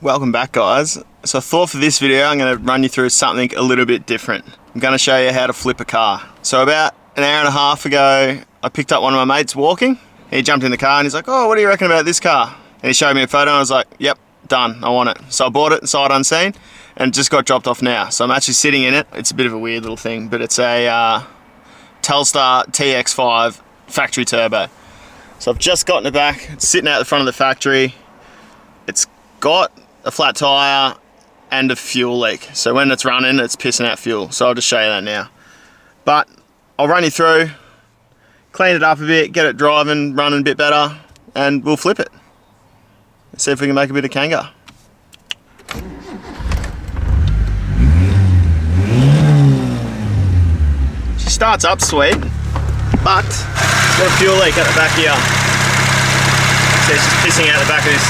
Welcome back, guys. So I thought for this video I'm going to run you through something a little bit different. I'm going to show you how to flip a car. So about an hour and a half ago I picked up one of my mates walking. He jumped in the car and he's like, oh, what do you reckon about this car? And he showed me a photo and I was like, yep, done, I want it. So I bought it sight unseen and it just got dropped off now. So I'm actually sitting in it. It's a bit of a weird little thing, but it's a Telstar TX5 factory turbo. So I've just gotten it back. It's sitting out the front of the factory. It's got a flat tire and a fuel leak. So when it's running, it's pissing out fuel. So I'll just show you that now. But I'll run you through, clean it up a bit, get it driving, running a bit better, and we'll flip it. Let's see if we can make a bit of kanga. She starts up sweet, but it's got a fuel leak at the back here. So it's just pissing out the back of this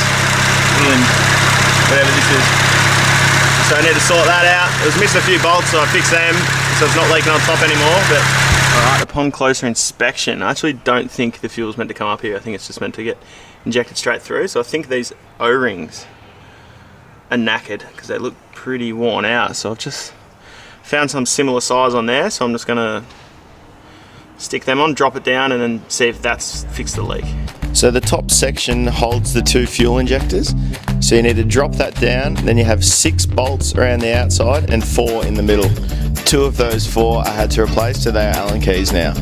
whatever this is. So I need to sort that out. It was missing a few bolts, so I fixed them so it's not leaking on top anymore. But alright, upon closer inspection, I actually don't think the fuel's meant to come up here. I think it's just meant to get injected straight through. So I think these O-rings are knackered because they look pretty worn out. So I've just found some similar size on there, so I'm just gonna stick them on, drop it down, and then see if that's fixed the leak. So the top section holds the two fuel injectors. So you need to drop that down, then you have 6 bolts around the outside and 4 in the middle. 2 of those 4 I had to replace, so they are Allen keys now.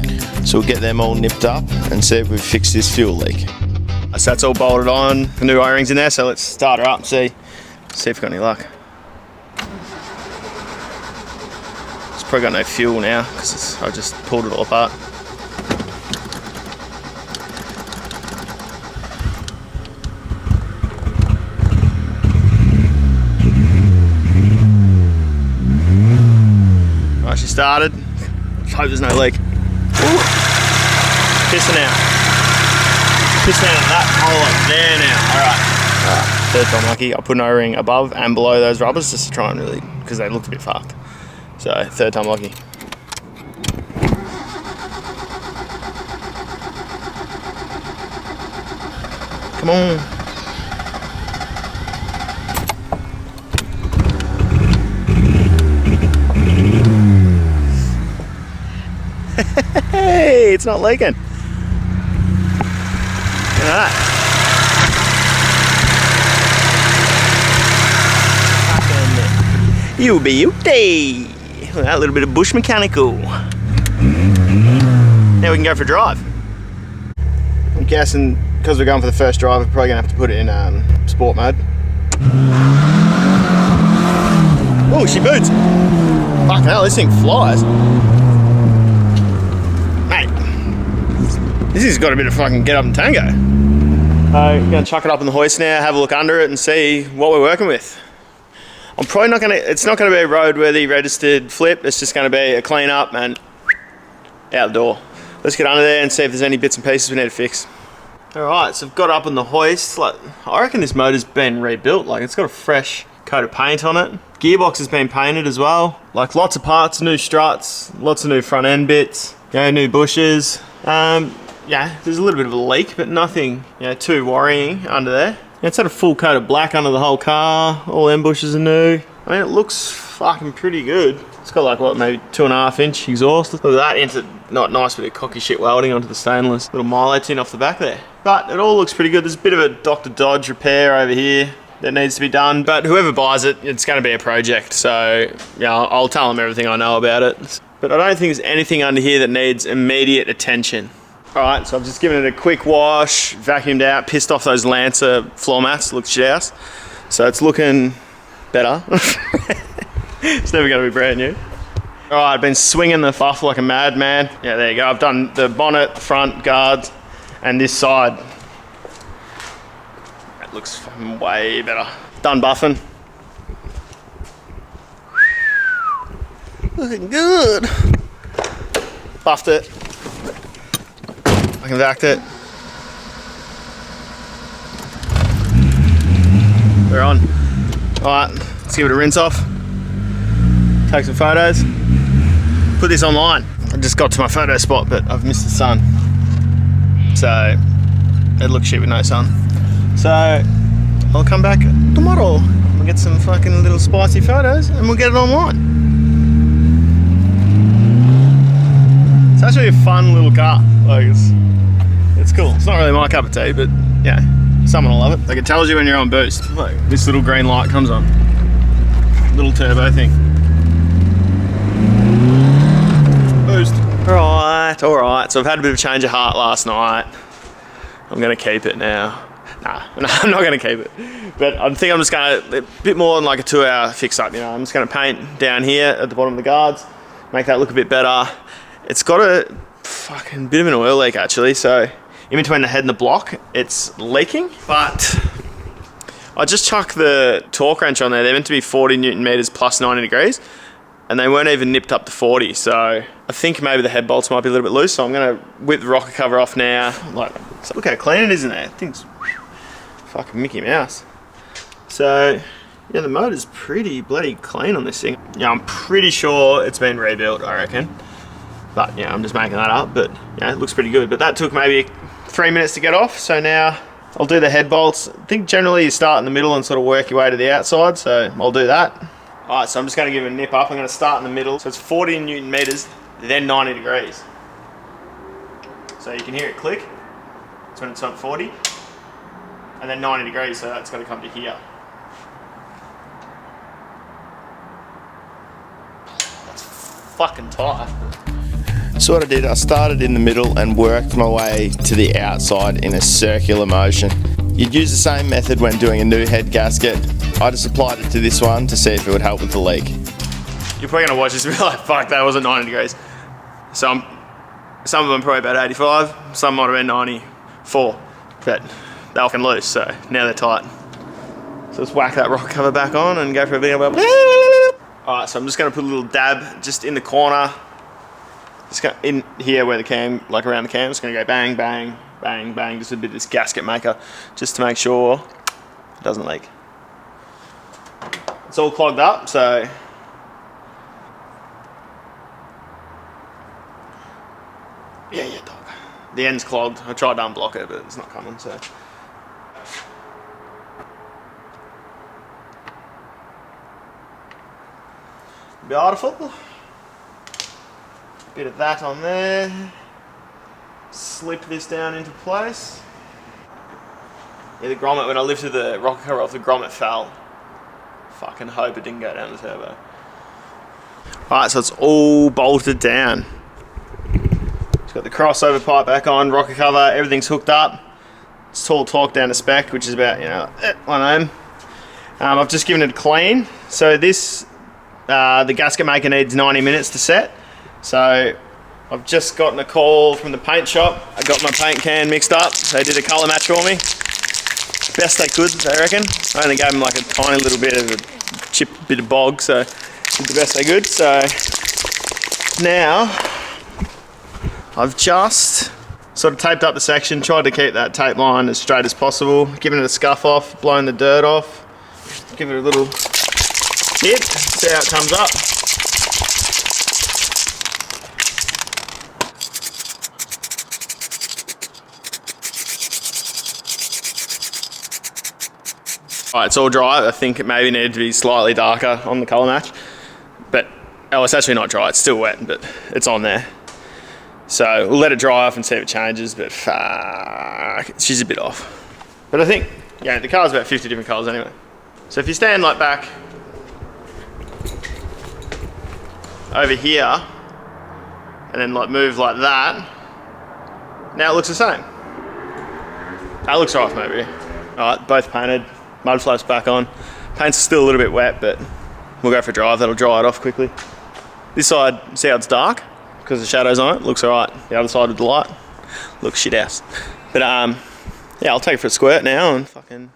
So we'll get them all nipped up and see if we've fixed this fuel leak. So that's all bolted on, the new O-rings in there, so let's start her up, see if we've got any luck. It's probably got no fuel now, because I just pulled it all apart. She started. Let's hope there's no leak. Ooh. Pissing out. Pissing out of that hole up there now. Alright. Third time lucky. I'll put an O-ring above and below those rubbers just to try and really, because they looked a bit fucked. So, third time lucky. Come on. Hey, it's not leaking. Look at that. You beauty. Look at that little bit of bush mechanical. Now we can go for a drive. I'm guessing because we're going for the first drive, we're probably gonna have to put it in sport mode. Oh, she boots. Fucking hell, this thing flies. This has got a bit of fucking get up and tango. I'm gonna chuck it up on the hoist now, have a look under it and see what we're working with. I'm probably not gonna, it's not gonna be a roadworthy registered flip, it's just gonna be a clean up and out the door. Let's get under there and see if there's any bits and pieces we need to fix. Alright, so I've got it up on the hoist. Like, I reckon this motor's been rebuilt, like it's got a fresh coat of paint on it. Gearbox has been painted as well. Like lots of parts, new struts, lots of new front end bits, you know, new bushes. Yeah, there's a little bit of a leak, but nothing, you know, too worrying under there. It's had a full coat of black under the whole car. All them bushes are new. I mean, it looks fucking pretty good. It's got like, what, maybe 2.5 inch exhaust. Look at that, into not nice bit of cocky shit welding onto the stainless. Little Milo tin off the back there. But it all looks pretty good. There's a bit of a Dr. Dodge repair over here that needs to be done. But whoever buys it, it's gonna be a project. So, yeah, I'll tell them everything I know about it. But I don't think there's anything under here that needs immediate attention. Alright, so I've just given it a quick wash, vacuumed out, pissed off those Lancer floor mats, looks shit house. So it's looking better. It's never going to be brand new. Alright, I've been swinging the buff like a madman. Yeah, there you go. I've done the bonnet, front, guards, and this side. That looks way better. Done buffing. Looking good. Buffed it. I can vac it. We're on. Alright, let's give it a rinse off. Take some photos. Put this online. I just got to my photo spot, but I've missed the sun. So, it looks shit with no sun. So, I'll come back tomorrow. We'll get some fucking little spicy photos and we'll get it online. It's actually a fun little car. Like it's cool. It's not really my cup of tea, but yeah, someone will love it. Like it tells you when you're on boost. Like this little green light comes on. Little turbo thing. Boost. Alright. So I've had a bit of a change of heart last night. I'm gonna keep it now. Nah, I'm not gonna keep it. But I think I'm just gonna, a bit more than like a 2-hour fix up, you know. I'm just gonna paint down here at the bottom of the guards, make that look a bit better. It's got a fucking bit of an oil leak actually, so in between the head and the block, it's leaking. But I just chucked the torque wrench on there. They're meant to be 40 Newton meters plus 90 degrees, and they weren't even nipped up to 40. So I think maybe the head bolts might be a little bit loose. So I'm gonna whip the rocker cover off now. Like, so look how clean it is in there. Thing's fucking Mickey Mouse. So yeah, the motor's pretty bloody clean on this thing. Yeah, I'm pretty sure it's been rebuilt, I reckon. But yeah, I'm just making that up. But yeah, it looks pretty good. But that took maybe 3 minutes to get off. So now I'll do the head bolts. I think generally you start in the middle and sort of work your way to the outside. So I'll do that. All right, so I'm just gonna give it a nip up. I'm gonna start in the middle. So it's 40 Newton meters, then 90 degrees. So you can hear it click. It's when it's on 40. And then 90 degrees, so that's gotta come to here. That's fucking tight. So what I did, I started in the middle and worked my way to the outside in a circular motion. You'd use the same method when doing a new head gasket. I just applied it to this one to see if it would help with the leak. You're probably gonna watch this and be like, fuck, that wasn't 90 degrees. Some of them probably about 85, some might have been 94, but they're fucking loose, so now they're tight. So let's whack that rock cover back on and go for a bit of a... Alright, so I'm just gonna put a little dab just in the corner. Just in here where the cam, like around the cam, just gonna go bang, bang, bang, bang, just a bit of this gasket maker, just to make sure it doesn't leak. It's all clogged up, so yeah, dog. The end's clogged. I tried to unblock it, but it's not coming, so. Beautiful. Bit of that on there. Slip this down into place. Yeah, the grommet, when I lifted the rocker cover off, the grommet fell. Fucking hope it didn't go down the turbo. Alright, so it's all bolted down. It's got the crossover pipe back on, rocker cover, everything's hooked up. It's all torqued down to spec, which is about, 1 ohm. I've just given it a clean. So this, the gasket maker needs 90 minutes to set. So I've just gotten a call from the paint shop. I got my paint can mixed up. They did a colour match for me. Best they could, I reckon. I only gave them like a tiny little bit of a bit of bog, so did the best they could. So now I've just sort of taped up the section, tried to keep that tape line as straight as possible, giving it a scuff off, blowing the dirt off, give it a little hit, see how it comes up. Alright, it's all dry. I think it maybe needed to be slightly darker on the colour match. But, oh, it's actually not dry. It's still wet, but it's on there. So we'll let it dry off and see if it changes, but fuck, she's a bit off. But I think, yeah, the car's about 50 different colours anyway. So if you stand like back over here, and then like move like that, now it looks the same. That looks right from over here. Alright, both painted. Mud flaps back on. Paint's still a little bit wet, but we'll go for a drive. That'll dry it off quickly. This side, see how it's dark? Because the shadow's on it, looks alright. The other side with the light, looks shit ass. But yeah, I'll take it for a squirt now and fucking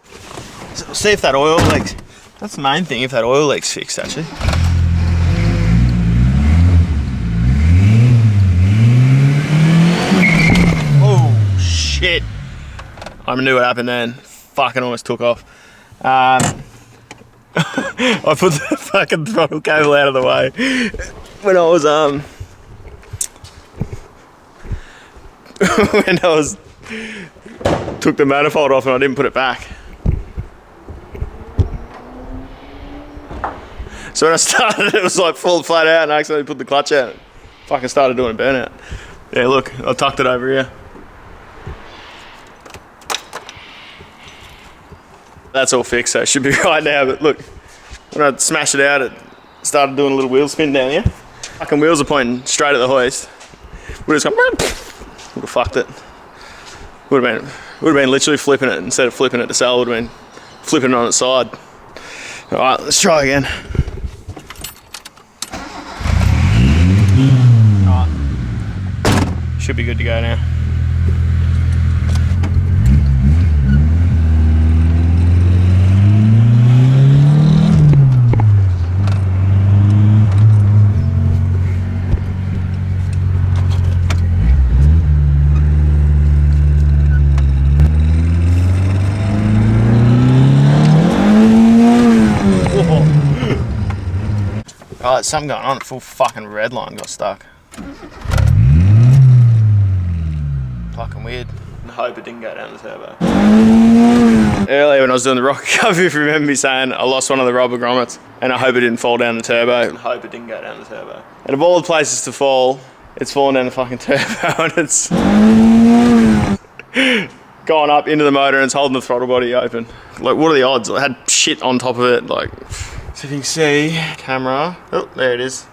see if that oil leaks. That's the main thing, if that oil leak's fixed actually. Oh shit. I knew what happened then. Fucking almost took off. I put the fucking throttle cable out of the way when I was took the manifold off and I didn't put it back. So when I started, it was like full flat out, and I accidentally put the clutch out. Fucking started doing a burnout. Yeah, look, I tucked it over here. That's all fixed, so it should be right now. But look, when I smashed it out, it started doing a little wheel spin down here. Fucking wheels are pointing straight at the hoist. Would have just gone, would have fucked it. Would have been literally flipping it instead of flipping it to sell. Would have been flipping it on its side. All right, let's try again. All right, should be good to go now. Oh, there's something going on. A full fucking red line got stuck. Fucking weird. I hope it didn't go down the turbo. Earlier when I was doing the rocket cover, if you remember me saying I lost one of the rubber grommets, and I hope it didn't fall down the turbo. I hope it didn't go down the turbo. And of all the places to fall, it's fallen down the fucking turbo, and it's gone up into the motor and it's holding the throttle body open. Like, what are the odds? I had shit on top of it, like. So if you can see, camera, oh, there it is.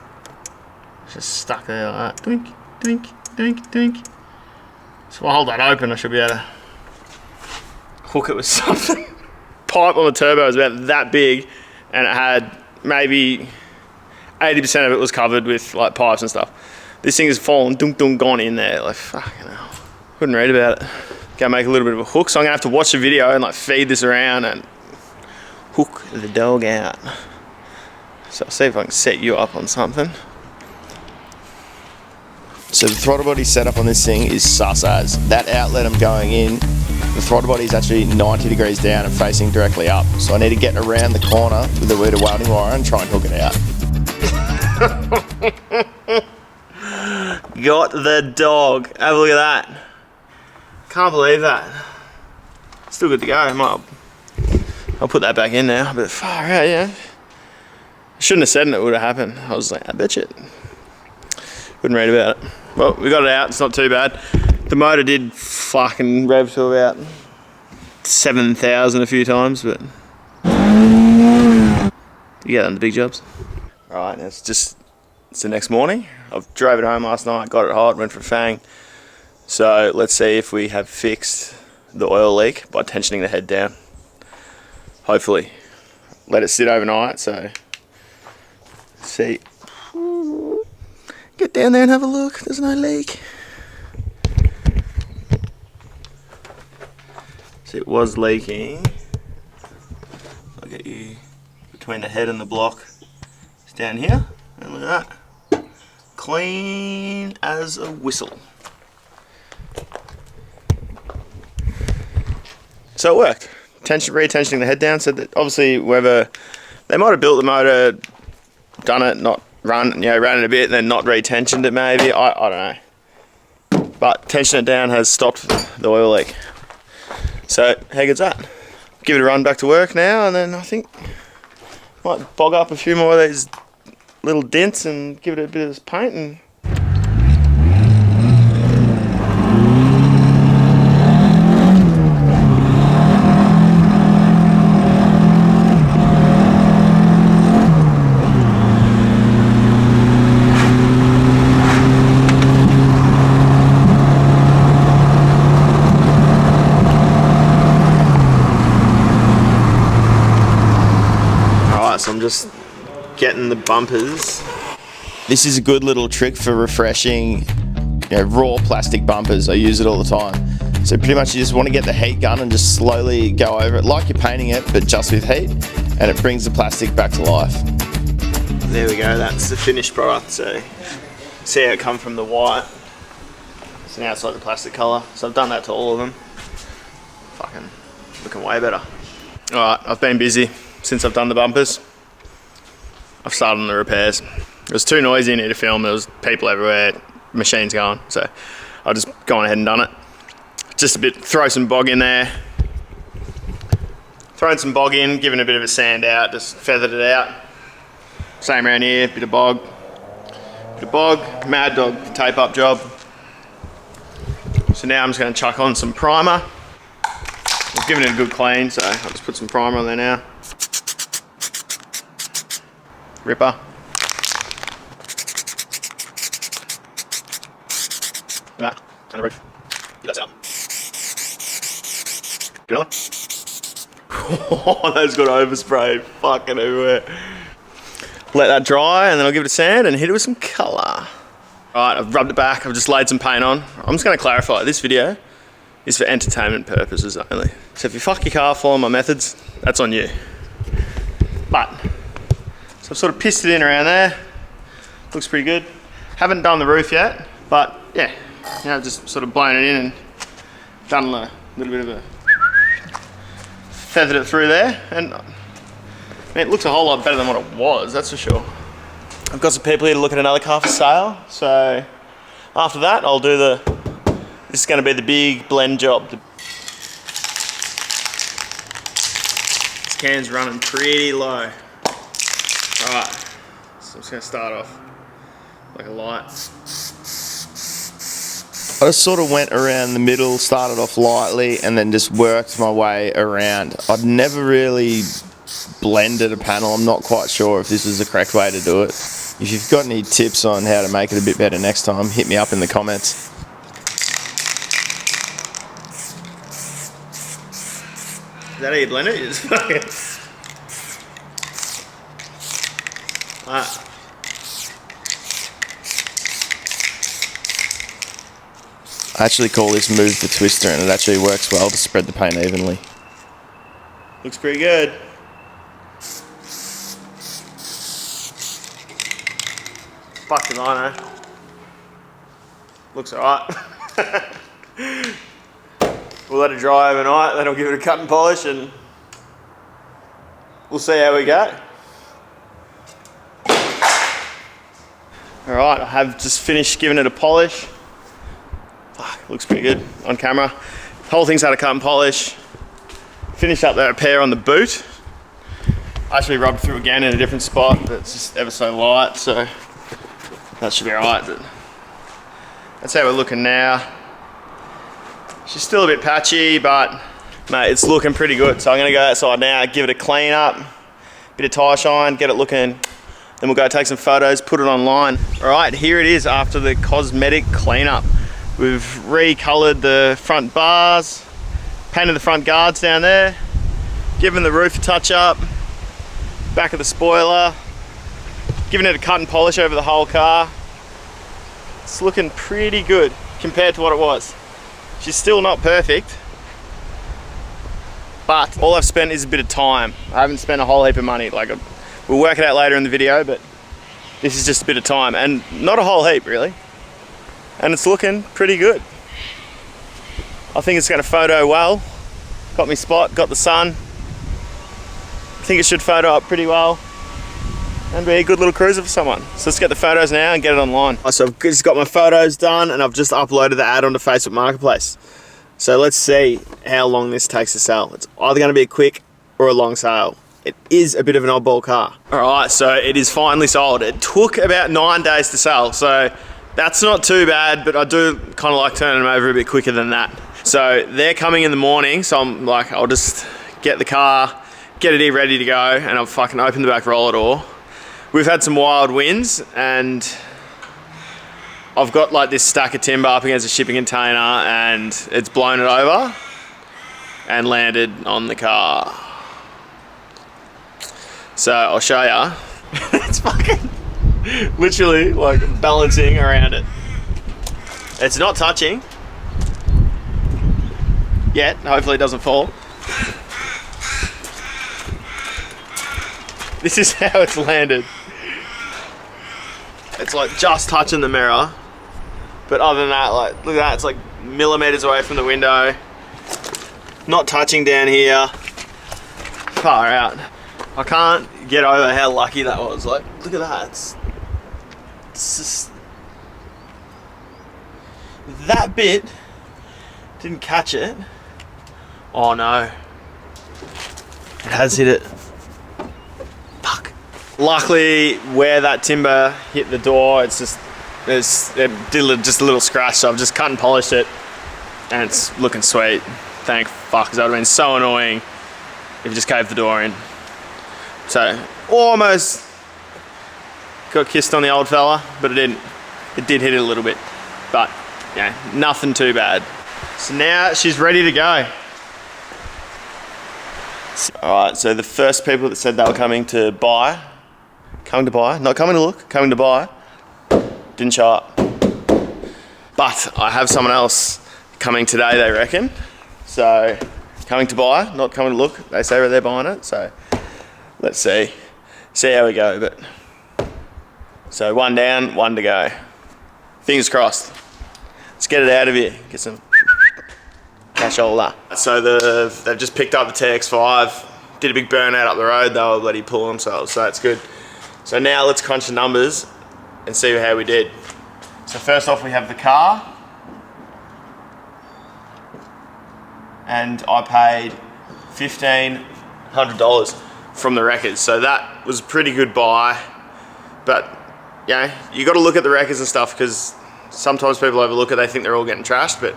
It's just stuck there like that. Doink, doink, doink, doink. So if I hold that open, I should be able to hook it with something. Pipe on the turbo was about that big, and it had maybe 80% of it was covered with like pipes and stuff. This thing has fallen, dunk dunk, gone in there, like fucking hell. Couldn't read about it. Gotta make a little bit of a hook, so I'm gonna have to watch the video and like feed this around and hook the dog out. So I'll see if I can set you up on something. So the throttle body setup on this thing is sus as. That outlet I'm going in, the throttle body is actually 90 degrees down and facing directly up. So I need to get around the corner with a bit of welding wire and try and hook it out. Got the dog. Have a look at that. Can't believe that. Still good to go. I'll put that back in now, but far out, yeah. I shouldn't have said it would have happened. I was like, I bet you. Wouldn't read about it. Well, we got it out, it's not too bad. The motor did fucking rev to about 7,000 a few times, but you get on the big jobs. Alright, it's the next morning. I've drove it home last night, got it hot, went for a fang. So let's see if we have fixed the oil leak by tensioning the head down. Hopefully. Let it sit overnight, so see. Get down there and have a look, there's no leak. So it was leaking. I'll get you between the head and the block. It's down here, and look at that. Clean as a whistle. So it worked. Retensioning the head down, so that obviously whoever, they might have built the motor, done it, not ran it a bit and then not retensioned it maybe, I don't know. But tensioning it down has stopped the oil leak. So how good's that? Give it a run back to work now, and then I think might bog up a few more of these little dents and give it a bit of paint and so I'm just getting the bumpers. This is a good little trick for refreshing, raw plastic bumpers. I use it all the time. So pretty much you just want to get the heat gun and just slowly go over it like you're painting it, but just with heat, and it brings the plastic back to life. There we go, that's the finished product. So see how it come from the white. So now it's like the plastic colour. So I've done that to all of them. Fucking looking way better. Alright, I've been busy since I've done the bumpers. I've started on the repairs. It was too noisy in here to film, there was people everywhere, machines going, so I just gone ahead and done it. Just a bit, throw some bog in there. Thrown some bog in, given a bit of a sand out, just feathered it out. Same around here, bit of bog, Mad Dog tape up job. So now I'm just going to chuck on some primer. I've given it a good clean, so I'll just put some primer on there now. Ripper. That, and a roof. Get that out. Get another. Oh, that's got overspray fucking everywhere. Let that dry and then I'll give it a sand and hit it with some colour. Alright, I've rubbed it back, I've just laid some paint on. I'm just going to clarify, this video is for entertainment purposes only. So if you fuck your car following my methods, that's on you. But, so I've sort of pissed it in around there. Looks pretty good. Haven't done the roof yet, but yeah, you know, just sort of blown it in and done a little bit of a feathered it through there, and I mean, it looks a whole lot better than what it was, that's for sure. I've got some people here to look at another car for sale, so after that I'll do this is going to be the big blend job. This can's running pretty low. Alright, so I'm just going to start off like a light. I just sort of went around the middle, started off lightly, and then just worked my way around. I'd never really blended a panel. I'm not quite sure if this is the correct way to do it. If you've got any tips on how to make it a bit better next time, hit me up in the comments. Is that how you blend it? You just fucking... I actually call this move the twister, and it actually works well to spread the paint evenly. Looks pretty good. Fucking I know. Looks alright. We'll let it dry overnight, then I'll give it a cut and polish and we'll see how we go. Alright, I have just finished giving it a polish. Fuck, looks pretty good on camera. The whole thing's had a cut and polish. Finished up the repair on the boot. I actually rubbed through again in a different spot, but it's just ever so light, so that should be alright. That's how we're looking now. She's still a bit patchy, but mate, it's looking pretty good. So I'm gonna go outside now, give it a clean up, bit of tire shine, get it looking. Then we'll go take some photos, put it online. Alright, here it is after the Cosmetic cleanup. We've recolored the front bars, painted the front guards down there, given the roof a touch up, back of the spoiler, giving it a cut and polish over the whole car. It's looking pretty good compared to what it was. She's still not perfect, but all I've spent is a bit of time. I haven't spent a whole heap of money. Like, we'll work it out later in the video, but this is just a bit of time and not a whole heap really. And it's looking pretty good. I think it's going to photo well. Got me spot, got the sun. I think it should photo up pretty well and be a good little cruiser for someone. So let's get the photos now and get it online. So I've just got my photos done and I've just uploaded the ad onto Facebook Marketplace. So let's see how long this takes to sell. It's either going to be a quick or a long sale. It is a bit of an oddball car. All right, so it is finally sold. It took about 9 days to sell, so that's not too bad, but I do kind of like turning them over a bit quicker than that. So they're coming in the morning, so I'm like, I'll just get the car, get it here ready to go, and I'll fucking open the back roller door. We've had some wild winds, and I've got like this stack of timber up against a shipping container, and it's blown it over and landed on the car. So I'll show ya. It's fucking literally like balancing around it. It's not touching yet. Hopefully it doesn't fall. This is how it's landed. It's like just touching the mirror. But other than that, like, look at that, it's like millimeters away from the window. Not touching down here. Far out. I can't get over how lucky that was. Like, look at that. It's just... that bit didn't catch it. Oh no. It has hit it. Fuck. Luckily, where that timber hit the door, it did just a little scratch, so I've just cut and polished it, and it's looking sweet. Thank fuck, because that would have been so annoying if it just caved the door in. So, almost got kissed on the old fella, but it didn't. It did hit it a little bit, but yeah, nothing too bad. So now she's ready to go. Alright, so the first people that said they were coming to buy, not coming to look, coming to buy, didn't show up. But I have someone else coming today, they reckon. So, coming to buy, not coming to look. They say they're buying it, so let's see how we go. But so one down, one to go. Fingers crossed. Let's get it out of here. Get some cashola. So they've just picked up the TX5. Did a big burnout up the road. They were bloody pulling themselves, so that's good. So now let's crunch the numbers and see how we did. So first off, we have the car. And I paid $1,500 from the records. So that was a pretty good buy. But yeah, you got to look at the records and stuff, because sometimes people overlook it. They think they're all getting trashed, but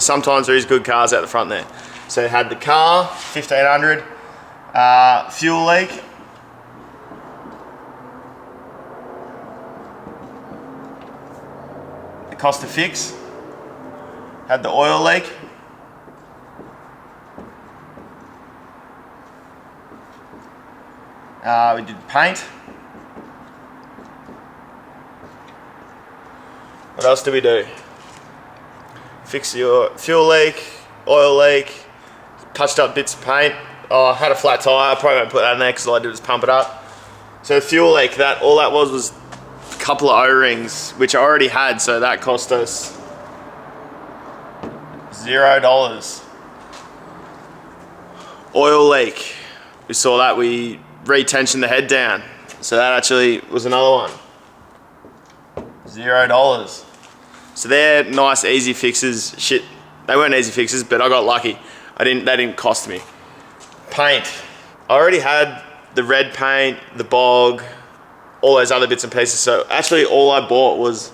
sometimes there is good cars out the front there. So you had the car, $1,500, fuel leak. The cost to fix. Had the oil leak. We did paint. What else did we do? Fix your fuel leak, oil leak, touched up bits of paint. Oh, I had a flat tire. I probably won't put that in there because all I did was pump it up. So fuel leak, all that was a couple of O-rings, which I already had, so that cost us $0. Oil leak, we saw that, we retensioned the head down. So that actually was another one. $0. So they're nice, easy fixes. Shit, they weren't easy fixes, but I got lucky. They didn't cost me. Paint. I already had the red paint, the bog, all those other bits and pieces. So actually all I bought was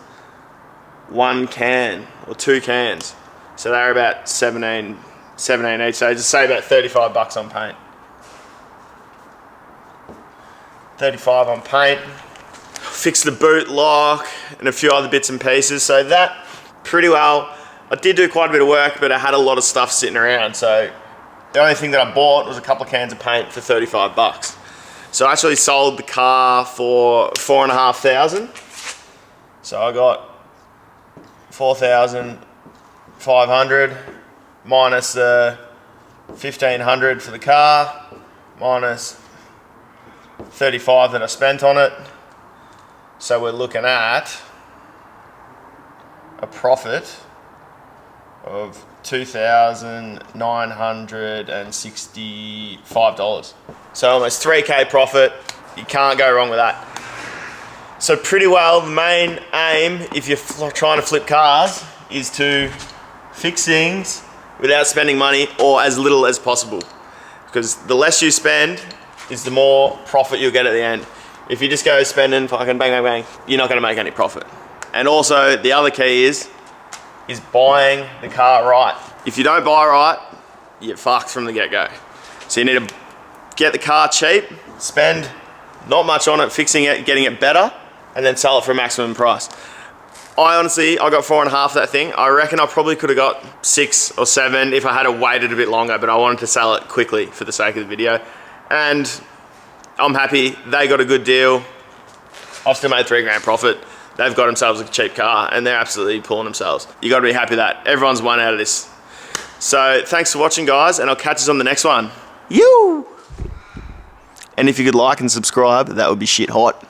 one can or two cans. So they're about 17 each. So just say about $35 on paint. 35 on paint. Fixed the boot lock and a few other bits and pieces. So that pretty well. I did do quite a bit of work, but I had a lot of stuff sitting around. So the only thing that I bought was a couple of cans of paint for $35. So I actually sold the car for $4,500. So I got $4,500 minus the $1,500 for the car, minus $35 that I spent on it. So we're looking at a profit of $2,965. So almost 3K profit. You can't go wrong with that. So pretty well, the main aim, if you're trying to flip cars, is to fix things without spending money or as little as possible. Because the less you spend is the more profit you'll get at the end. If you just go spending fucking bang, bang, bang, you're not gonna make any profit. And also, the other key is buying the car right. If you don't buy right, you're fucked from the get-go. So you need to get the car cheap, spend not much on it, fixing it, getting it better, and then sell it for a maximum price. I got 4.5 for that thing. I reckon I probably could have got 6 or 7 if I had waited a bit longer, but I wanted to sell it quickly for the sake of the video. And I'm happy, they got a good deal. I've still made $3 profit. They've got themselves a cheap car and they're absolutely pulling themselves. You gotta be happy that everyone's won out of this. So thanks for watching, guys, and I'll catch you on the next one. You! And if you could like and subscribe, that would be shit hot.